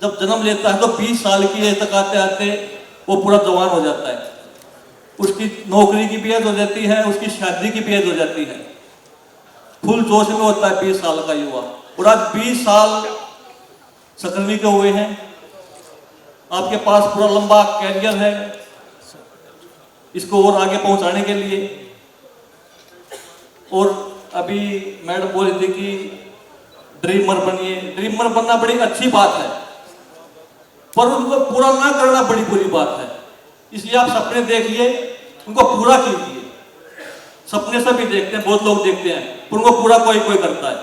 जब जन्म लेता है तो 20 साल की एज तक आते आते वो पूरा जवान हो जाता है। उसकी नौकरी की भी एज हो जाती है, उसकी शादी की भी एज हो जाती है। फुल जोश में होता है 20 साल का युवा। और आज 20 साल सकलनी के हुए हैं, आपके पास पूरा लंबा कैरियर है इसको और आगे पहुंचाने के लिए। और अभी मैडम बोल रही थी कि ड्रीमर बनिए। ड्रीमर बनना बड़ी अच्छी बात है, पर उनको पूरा ना करना बड़ी बुरी बात है। इसलिए आप सपने देखिए, उनको पूरा कीजिए। सपने सभी देखते हैं, बहुत लोग देखते हैं, पर उनको पूरा कोई कोई करता है।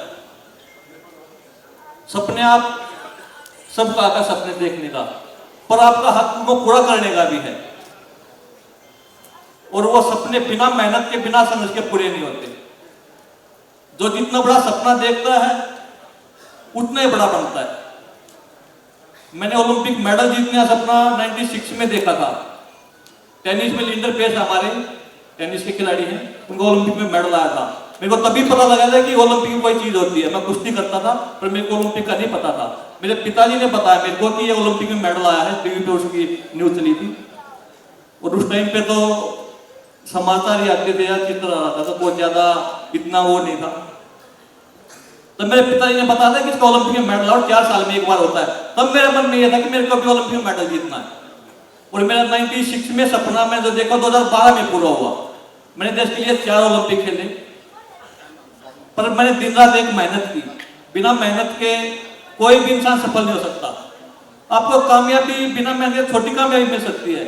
सपने आप सबका आता है सपने देखने का, पर आपका हक उनको पूरा करने का भी है। और वो सपने बिना मेहनत के, बिना समझ के पूरे नहीं होते। जो जितना बड़ा सपना देखता है उतना ही बड़ा बनता है। मैंने ओलंपिक मेडल जीतने का सपना 96 में देखा था। टेनिस में लिंडर पेस हमारे टेनिस के खिलाड़ी हैं, उनको ओलंपिक में मेडल आया था। मेरे को तभी पता लगा था कि ओलंपिक कोई चीज होती है। मैं कुश्ती करता था पर मेरे को ओलंपिक का नहीं पता था। मेरे पिताजी ने बताया मेरे को कि ये ओलंपिक में मेडल आया है, टीवी पे उसकी न्यूज चली थी। और उस टाइम पे तो समाचार ही आते थे, चित्र आ रहा था, तो बहुत ज्यादा इतना वो नहीं था। तो मेरे पिताजी ने बताया था कि इसका ओलंपिक में मेडल और 4 साल में एक बार होता है। तब मेरे मन में यह था कि मेरे को भी ओलंपिक में मेडल जीतना है। और मेरा 96 में सपना मैं जो देखा 2012 में पूरा हुआ। मैंने देश के लिए 4 ओलंपिक खेले, पर मैंने दिन रात एक मेहनत की। बिना मेहनत के कोई भी इंसान सफल नहीं हो सकता। आपको कामयाबी बिना मेहनत के छोटी कामयाबी मिल सकती है,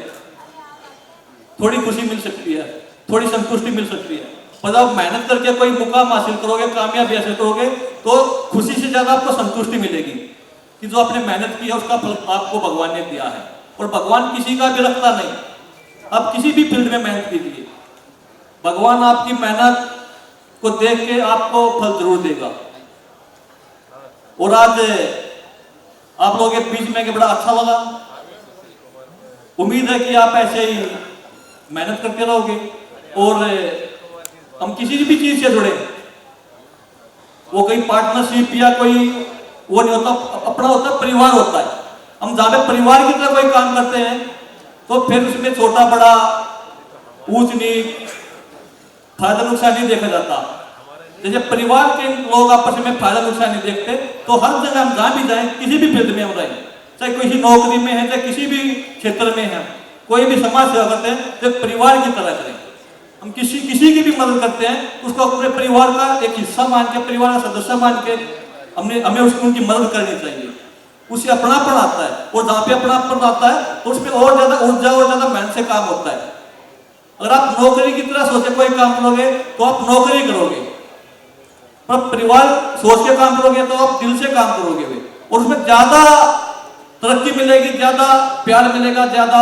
थोड़ी खुशी मिल सकती है, थोड़ी संतुष्टि मिल सकती है, पर आप मेहनत करके कोई मुकाम हासिल करोगे, कामयाबी हासिल करोगे, तो खुशी से ज्यादा आपको संतुष्टि मिलेगी कि जो आपने मेहनत की है उसका फल आपको भगवान ने दिया है। और भगवान किसी का भी रखता नहीं। आप किसी भी फील्ड में मेहनत कीजिए, भगवान आपकी मेहनत को देख के आपको फल जरूर देगा। और आज आप लोगों के बीच में बड़ा अच्छा लगा। उम्मीद है कि आप ऐसे ही मेहनत करते रहोगे। और हम किसी भी चीज से जुड़े, वो कोई पार्टनरशिप या कोई वो नहीं होता, अपना होता है, परिवार होता है। हम जहां पे परिवार की तरह कोई काम करते हैं तो फिर उसमें छोटा बड़ा ऊंच नीच फायदा नुकसान नहीं देखा जाता। जैसे परिवार के लोग आपस में फायदा नुकसान नहीं देखते, तो हर जगह हम जहां भी जाएं, किसी भी फील्ड में हम रहें, चाहे किसी नौकरी में है, चाहे किसी भी क्षेत्र में है, कोई भी समाज सेवा करते हैं तो परिवार की तरह करें। हम किसी की भी मदद करते हैं, उसको अपने परिवार का एक हिस्सा मान के, परिवार का सदस्य मान के हमें उनकी मदद करनी चाहिए। उससे अपनापन आता है। और जहां पे अपनापन आता है तो उसमें और ज्यादा ऊर्जा और ज्यादा मेहनत से काम होता है। अगर आप नौकरी की तरह सोच के कोई काम करोगे तो आप नौकरी करोगे, पर परिवार सोच के काम करोगे तो आप दिल से काम करोगे और उसमें ज्यादा तरक्की मिलेगी, ज्यादा प्यार मिलेगा, ज्यादा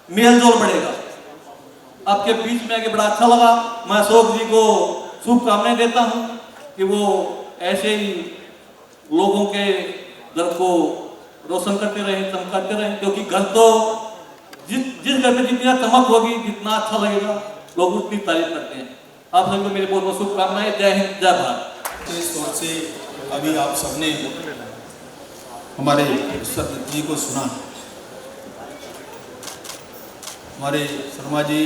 मेल जोल बढ़ेगा। आपके बीच में आके बड़ा अच्छा लगा। मैं अशोक जी को शुभकामनाएं देता हूं कि वो ऐसे ही लोगों के घर को रोशन करते रहे, चमकाते रहे, क्योंकि घर तो जिस घर में जितना चमक होगी, जितना अच्छा लगेगा, लोग उतनी तारीफ करते हैं। आप सभी को मेरी बहुत बहुत शुभकामनाएं। जय हिंद, जय भारत। इस तौर से अभी आप सबने हमारे ईश्वर जी को सुना। हमारे शर्मा जी,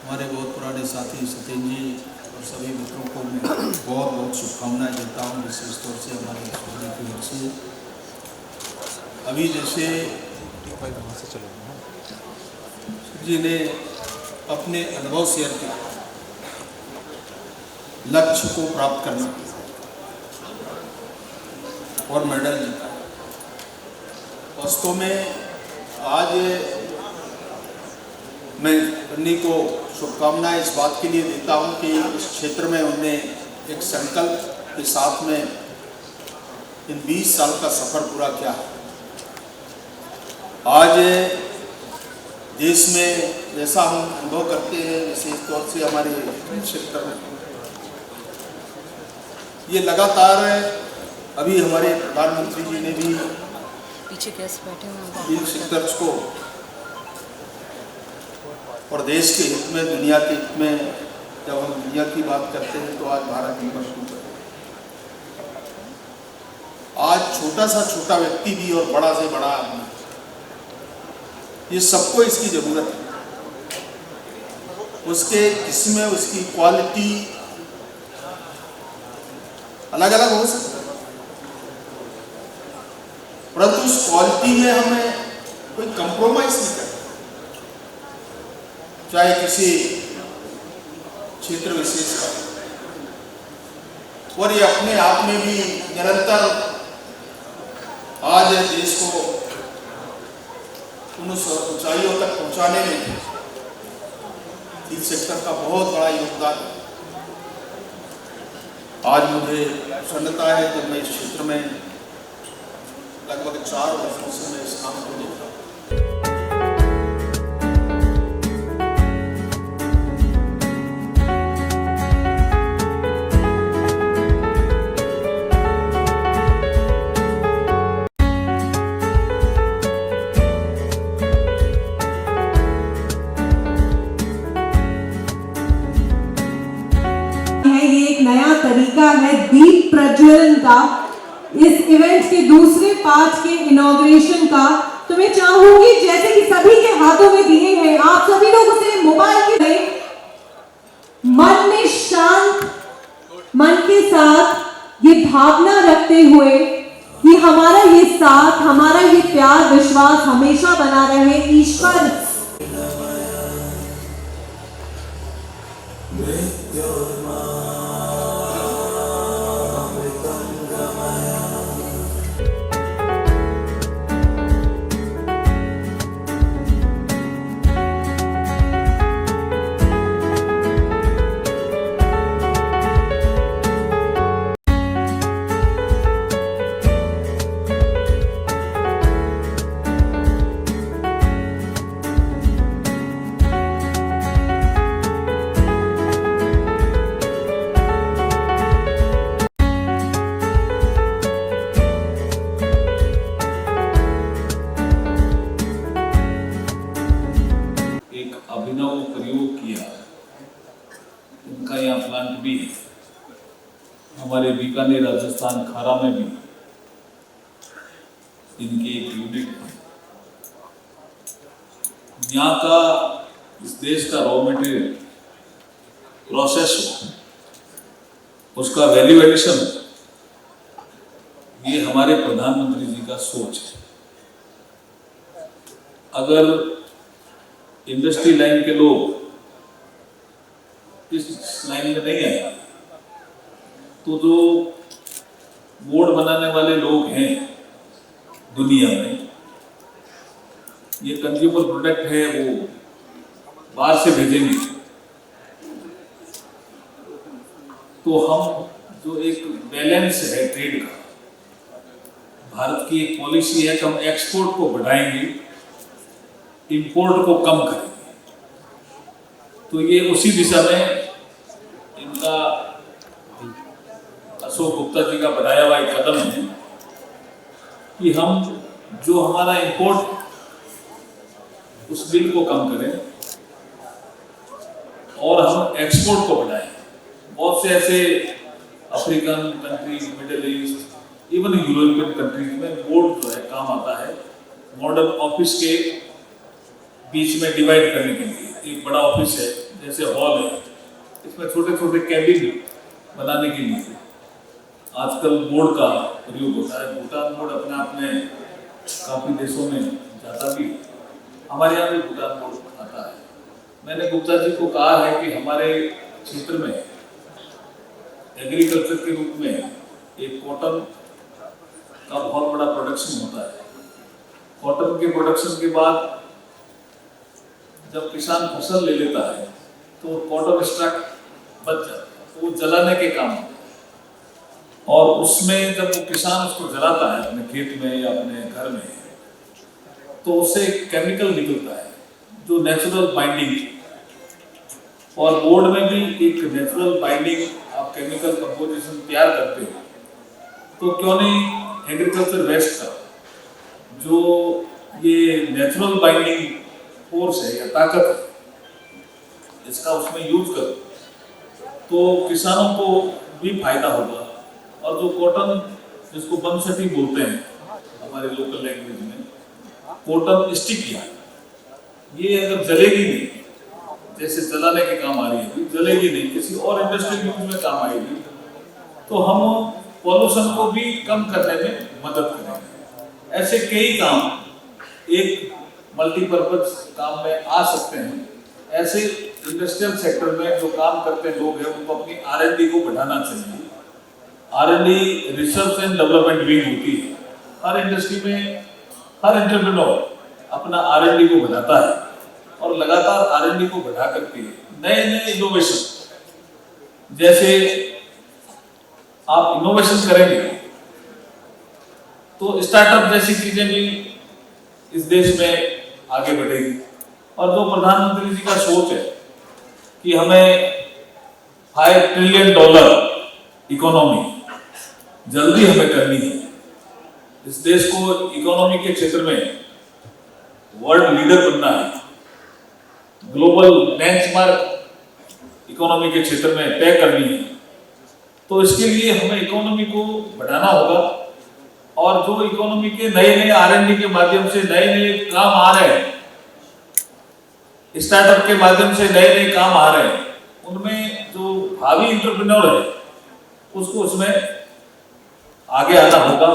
हमारे बहुत पुराने साथी सत्येंद्र जी और सभी मित्रों को मैं बहुत बहुत शुभकामनाएं देता हूँ, विशेष तौर से हमारे शर्मा की ओर से। अभी जैसे जी ने अपने अनुभव शेयर किया, लक्ष्य को प्राप्त करना और मेडल जीता। वास्तव में आज मैं बन्नी को शुभकामनाएं इस बात के लिए देता हूं कि इस क्षेत्र में उन्होंने एक संकल्प के साथ में इन 20 साल का सफर पूरा किया। आज देश में जैसा हम अनुभव करते हैं, विशेष तौर से हमारे क्षेत्र में, ये लगातार अभी हमारे प्रधानमंत्री जी ने भी पीछे कैसे बैठे हुए इन सेक्टर्स को और देश के हित में, दुनिया के हित में, जब हम दुनिया की बात करते हैं तो आज भारत नंबर 2 पर। आज छोटा सा छोटा व्यक्ति भी और बड़ा से बड़ा आदमी, ये सबको इसकी जरूरत है। उसके किस्में, उसकी क्वालिटी अलग अलग हो सकता है, परंतु उस क्वालिटी में हमें कोई कंप्रोमाइज नहीं करना, चाहे किसी क्षेत्र विशेष का। और ये अपने आप में भी निरंतर आज देश को उन ऊंचाइयों तक पहुंचाने में इस सेक्टर का बहुत बड़ा योगदान है। आज मुझे प्रसन्नता है जब मैं इस क्षेत्र में लगभग 4 वर्षों से मैं इस काम को देख रहा हूँ। ये एक नया तरीका है दीप प्रज्वलन का, इस इवेंट के दूसरे पार्ट के इनॉग्रेशन का। तो मैं चाहूंगी जैसे कि सभी के हाथों में दिए हैं, आप सभी लोग उसे मोबाइल के मन में शांत मन के साथ ये भावना रखते हुए कि हमारा ये साथ, हमारा ये प्यार विश्वास हमेशा बना रहे। ईश्वर अभिनव प्रयोग किया। उनका यहाँ प्लांट भी है, हमारे बीकानेर राजस्थान खारा में भी इनकी एक यूनिट है। यहाँ का इस देश का रॉ मटेरियल प्रोसेस हो, उसका वैल्यू एडिशन हो, ये हमारे प्रधानमंत्री जी का सोच है। अगर इंडस्ट्री लाइन के लोग इस लाइन में नहीं आए तो जो बोर्ड बनाने वाले लोग हैं दुनिया में, ये कंज्यूमर प्रोडक्ट है वो बाहर से भेजेंगे, तो हम जो एक बैलेंस है ट्रेड का, भारत की एक पॉलिसी है कि हम एक्सपोर्ट को बढ़ाएंगे, इंपोर्ट को कम करेंगे। तो ये उसी दिशा में इनका अशोक गुप्ता जी का बढ़ाया हुआ एक कदम है कि हम जो हमारा इंपोर्ट उस बिल को कम करें और हम एक्सपोर्ट को बढ़ाएं। बहुत से ऐसे African countries, middle east, even European countries में बोर्ड जो है काम आता है मॉडर्न ऑफिस के बीच में डिवाइड करने के लिए। एक बड़ा ऑफिस है जैसे हॉल है, इसमें छोटे छोटे कैबिन बनाने के लिए आजकल बोर्ड का प्रयोग होता है। भूटान बोर्ड अपने आप में काफी देशों में जाता भी, हमारे यहाँ भी भूटान बोर्ड आता है। मैंने गुप्ता जी को कहा है कि हमारे क्षेत्र में एग्रीकल्चर के रूप में एक कॉटन का बहुत बड़ा प्रोडक्शन होता है। कॉटन के प्रोडक्शन के बाद जब किसान फसल ले लेता है तो कॉटन स्टॉक बच जाता है, तो वो जलाने के काम होता है। और उसमें जब वो किसान उसको जलाता है अपने खेत में या अपने घर में, तो उससे केमिकल निकलता है जो नेचुरल बाइंडिंग, और बोर्ड में भी एक नेचुरल बाइंडिंग आप केमिकल कंपोजिशन तैयार करते हो, तो क्यों नहीं एग्रीकल्चर वेस्ट का जो ये नेचुरल बाइंडिंग फोर्स है या ताकत है, इसका उसमें यूज करो तो किसानों को भी फायदा होगा। और जो कॉटन जिसको बमसटी बोलते हैं हमारे लोकल लैंग्वेज में, कॉटन स्टिक यार्ड, ये अगर जलेगी नहीं, जैसे जलाने के काम आ रही है, जलेगी नहीं, किसी और इंडस्ट्री यूज में काम आएगी, तो हम पॉल्यूशन को भी कम करने में मदद करेंगे। ऐसे कई काम एक मल्टीपर्पज काम में आ सकते हैं। ऐसे इंडस्ट्रियल सेक्टर में जो काम करते हैं लोग हैं, उनको अपनी R&D को बढ़ाना चाहिए। R&D research and development wing होती है। हर इंडस्ट्री में हर एंटरप्रेन्योर अपना R&D को बढ़ाता है और लगातार R&D को बढ़ा करके नए नए इनोवेशन, जैसे आप इनोवेशन करेंगे तो स्टार्टअप जैसी चीजें भी इस देश में आगे बढ़ेगी। और जो प्रधानमंत्री जी का सोच है कि हमें $5 ट्रिलियन इकोनॉमी जल्दी हमें करनी है, इस देश को इकोनॉमी के क्षेत्र में वर्ल्ड लीडर बनना है, ग्लोबल बेंचमार्क इकोनॉमी के क्षेत्र में तय करनी है, तो इसके लिए हमें इकोनॉमी को बढ़ाना होगा। और जो इकोनॉमी के नए नए R&D के माध्यम से नए नए काम आ रहे हैं, स्टार्टअप के माध्यम से नए नए काम आ रहे हैं, उनमें जो भावी एंटरप्रेन्योर है उसको उसमें आगे आना होगा।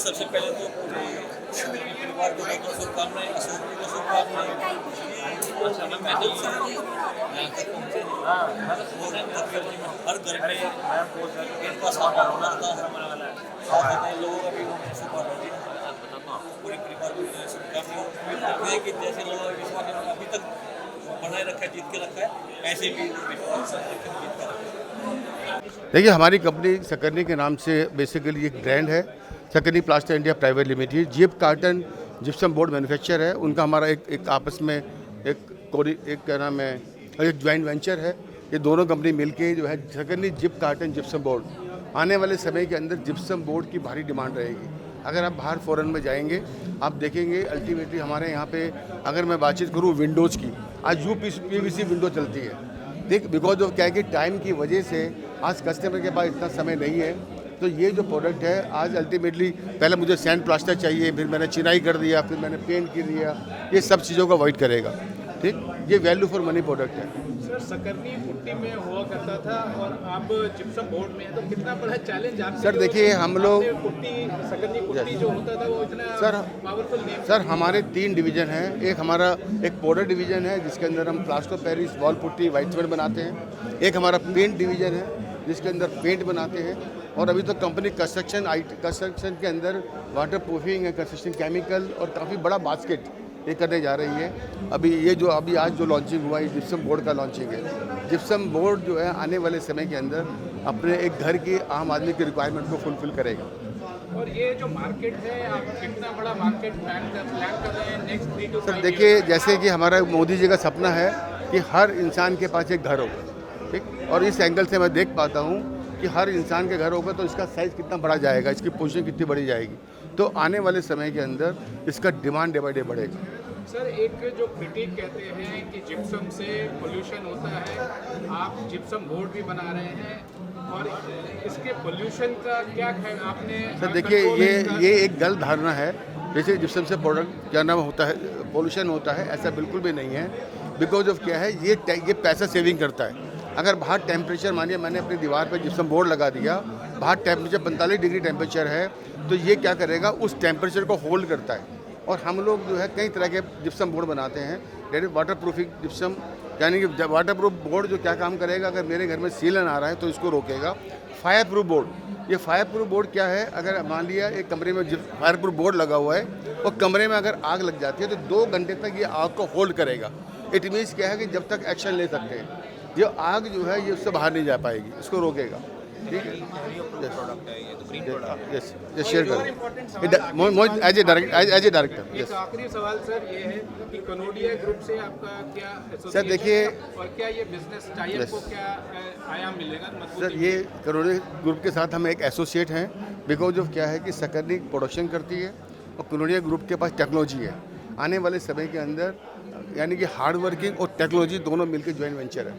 सबसे पहले तो पूरे परिवार को बहुत शुभकामनाएं, अशोक जी को शुभकामनाएं। अच्छा, मैं पैदल से यहाँ तक पहुँचे हर घर में इनका सामान होना था, साथ में लोगों का भी शुभकामनाएं, पूरे परिवार को शुभकामनाएं कि जैसे लोगों का विश्वास अभी तक बनाए रखा है, जीत के रखा है, ऐसे भी विश्वास जीत कर रखा है। देखिए, हमारी कंपनी सकरनी के नाम से बेसिकली एक ब्रांड है, Sakarni plaster India private limited. जिप कार्टन जिप्सम बोर्ड मैन्युफैक्चर है, उनका हमारा एक आपस में एक क्या नाम है, एक ज्वाइंट वेंचर है। ये दोनों कंपनी मिलके जो है सकरनी जिप कार्टन जिप्सम बोर्ड, आने वाले समय के अंदर जिप्सम बोर्ड की भारी डिमांड रहेगी। अगर आप बाहर फॉरेन में जाएंगे, आप देखेंगे अल्टीमेटली हमारे यहाँ पे अगर मैं बातचीत करूँ विंडोज़ की, आज UPVC विंडो चलती है। देख, बिकॉज ऑफ क्या है कि टाइम की वजह से आज कस्टमर के पास इतना समय नहीं है, तो ये जो प्रोडक्ट है आज अल्टीमेटली पहले मुझे सैंड प्लास्टर चाहिए, फिर मैंने चिनाई कर दिया, फिर मैंने पेंट कर दिया, ये सब चीज़ों को अवॉइड करेगा। ठीक, ये वैल्यू फॉर मनी प्रोडक्ट है। सर, सकरनी पुट्टी में हुआ करता था और आप जिप्सम बोर्ड में है, तो कितना बड़ा चैलेंज आप सर देखिए, हम लोग सकरनी पुट्टी जो होता था वो इतना सर पावरफुल नहीं। सर हमारे 3 डिवीज़न हैं। एक हमारा एक पाउडर डिवीज़न है जिसके अंदर हम plaster of Paris, wall putty, white cement बनाते हैं। एक हमारा पेंट डिवीज़न है जिसके अंदर पेंट बनाते हैं। और अभी तो कंपनी कंस्ट्रक्शन के अंदर वाटर प्रूफिंग है, कंस्ट्रक्शन केमिकल और काफ़ी बड़ा बास्केट ये करने जा रही है। अभी ये जो आज जो लॉन्चिंग हुआ है जिप्सम बोर्ड का लॉन्चिंग है। जिप्सम बोर्ड जो है आने वाले समय के अंदर अपने एक घर की आम आदमी की रिक्वायरमेंट को फुलफिल करेगा। और ये जो मार्केट है, आप कितना बड़ा मार्केट प्लान कर रहे हैं नेक्स्ट 3 to 5 सर देखिए, जैसे कि हमारा मोदी जी का सपना है कि हर इंसान के पास एक घर हो, ठीक, और इस एंगल से मैं देख पाता हूँ कि हर इंसान के घर होगा तो इसका साइज़ कितना बड़ा जाएगा, इसकी पोजीशन कितनी बड़ी जाएगी, तो आने वाले समय के अंदर इसका डिमांड डे बाई डे बढ़ेगा। सर, एक जो क्रिटिक कहते हैं कि जिप्सम से पोल्यूशन होता है, आप जिप्सम बोर्ड भी बना रहे हैं और इसके पोल्यूशन का क्या ख्याल आपने? सर देखिए, ये एक गलत धारणा है। जैसे जिप्सम से प्रोडक्ट क्या नाम होता है, पोल्यूशन होता है, ऐसा बिल्कुल भी नहीं है। बिकॉज ऑफ क्या है, ये पैसा सेविंग करता है। अगर बाहर टेम्परेचर, मानिए मैंने अपनी दीवार पर जिप्सम बोर्ड लगा दिया, बाहर टेम्परेचर 45 डिग्री टेम्परेचर है, तो ये क्या करेगा, उस टेम्परेचर को होल्ड करता है। और हम लोग जो है कई तरह के जिप्सम बोर्ड बनाते हैं, डेट वाटर प्रूफिंग जिप्सम, यानी कि वाटर प्रूफ बोर्ड जो क्या काम करेगा, अगर मेरे घर में सीलन आ रहा है तो इसको रोकेगा। फायर प्रूफ बोर्ड, ये फायर प्रूफ बोर्ड क्या है, अगर मान लिया एक कमरे में फायर प्रूफ बोर्ड लगा हुआ है और कमरे में अगर आग लग जाती है तो 2 घंटे तक ये आग को होल्ड करेगा। इट मीन्स क्या है कि जब तक एक्शन ले सकते हैं, जो आग जो है ये उससे बाहर नहीं जा पाएगी, इसको रोकेगा। ठीक है, यस शेयर करें एज ए डायरेक्टर। एक आखिरी सवाल सर ये है कि कनोडिया ग्रुप से आपका क्या एसोसिएशन सर देखिए, और क्या ये बिजनेस टाइप को क्या आयाम मिलेगा? सर ये करोड़े ग्रुप के साथ हम एक एसोसिएट हैं। बिकॉज ऑफ क्या है कि सकरनी प्रोडक्शन करती है और कनोडिया ग्रुप के पास टेक्नोलॉजी है। आने वाले समय के अंदर यानी कि हार्ड वर्किंग और टेक्नोलॉजी दोनों मिलकर जॉइंट वेंचर है।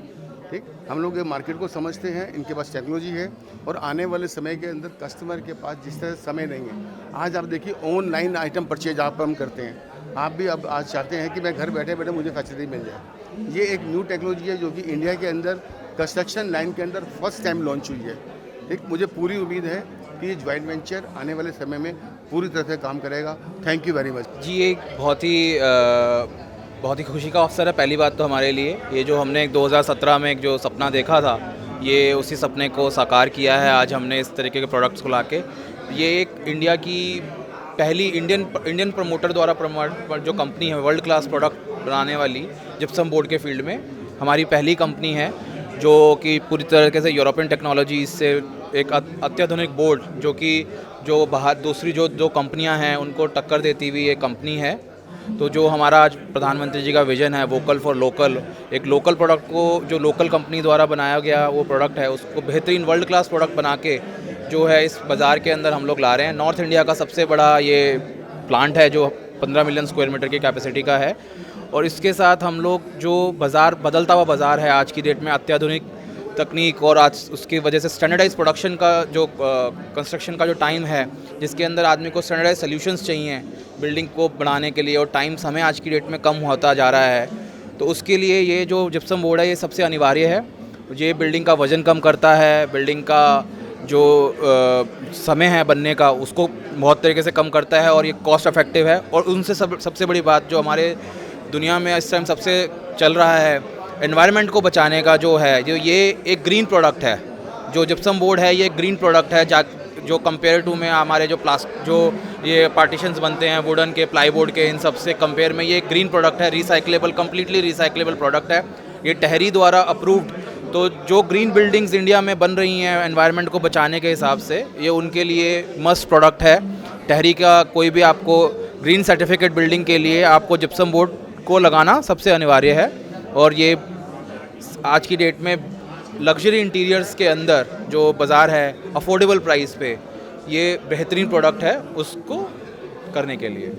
ठीक, हम लोग ये मार्केट को समझते हैं, इनके पास टेक्नोलॉजी है और आने वाले समय के अंदर कस्टमर के पास जिस तरह समय नहीं है, आज आप देखिए ऑनलाइन आइटम परचेज आप हम करते हैं। आप भी अब आज चाहते हैं कि मैं घर बैठे बैठे मुझे फैसिलिटी मिल जाए। ये एक न्यू टेक्नोलॉजी है जो कि इंडिया के अंदर कंस्ट्रक्शन लाइन के अंदर फर्स्ट टाइम लॉन्च हुई है। ठीक, मुझे पूरी उम्मीद है कि ये ज्वाइंट वेंचर आने वाले समय में पूरी तरह से काम करेगा। थैंक यू वेरी मच जी। एक बहुत ही खुशी का अवसर है पहली बात तो हमारे लिए। ये जो हमने 2017 में एक जो सपना देखा था, ये उसी सपने को साकार किया है। आज हमने इस तरीके के प्रोडक्ट्स को लाके, ये एक इंडिया की पहली इंडियन प्रमोटर द्वारा जो कंपनी है, वर्ल्ड क्लास प्रोडक्ट बनाने वाली जिप्सम बोर्ड के फील्ड में हमारी पहली कंपनी है, जो कि पूरी तरीके से यूरोपियन टेक्नोलॉजी से एक अत्याधुनिक बोर्ड जो बाहर दूसरी जो कंपनियां हैं उनको टक्कर देती हुई ये कंपनी है। तो जो हमारा आज प्रधानमंत्री जी का विज़न है वोकल फॉर लोकल, एक लोकल प्रोडक्ट को जो लोकल कंपनी द्वारा बनाया गया वो प्रोडक्ट है, उसको बेहतरीन वर्ल्ड क्लास प्रोडक्ट बना के जो है इस बाज़ार के अंदर हम लोग ला रहे हैं। नॉर्थ इंडिया का सबसे बड़ा ये प्लांट है जो 15 मिलियन स्क्वायर मीटर की कैपेसिटी का है। और इसके साथ हम लोग जो बाज़ार, बदलता हुआ बाज़ार है आज की डेट में, अत्याधुनिक तकनीक और आज उसकी वजह से स्टैंडर्डाइज प्रोडक्शन का जो कंस्ट्रक्शन का जो टाइम है, जिसके अंदर आदमी को स्टैंडर्डाइज सॉल्यूशंस चाहिए बिल्डिंग को बनाने के लिए, और टाइम समय आज की डेट में कम होता जा रहा है। तो उसके लिए ये जो जिप्सम बोर्ड है ये सबसे अनिवार्य है। ये बिल्डिंग का वज़न कम करता है, बिल्डिंग का जो समय है बनने का उसको बहुत तरीके से कम करता है और ये कॉस्ट इफेक्टिव है। और उनसे सबसे बड़ी बात जो हमारे दुनिया में इस टाइम सबसे चल रहा है, एनवायरनमेंट को बचाने का जो है, जो ये एक ग्रीन प्रोडक्ट है। जो जिप्सम बोर्ड है ये ग्रीन प्रोडक्ट है, जो कंपेयर टू में हमारे जो ये पार्टीशंस बनते हैं वुडन के, प्लाईवुड के, इन सब से कंपेयर में ये ग्रीन प्रोडक्ट है, रिसाइक्लेबल, कम्प्लीटली रिसाइक्लेबल प्रोडक्ट है। ये टहरी द्वारा अप्रूव्ड। तो जो ग्रीन बिल्डिंग्स इंडिया में बन रही हैं एनवायरनमेंट को बचाने के हिसाब से, ये उनके लिए मस्ट प्रोडक्ट है। टहरी का कोई भी आपको ग्रीन सर्टिफिकेट बिल्डिंग के लिए आपको जिप्सम बोर्ड को लगाना सबसे अनिवार्य है। और ये आज की डेट में लग्जरी इंटीरियर्स के अंदर जो बाज़ार है अफोर्डेबल प्राइस पे, ये बेहतरीन प्रोडक्ट है उसको करने के लिए।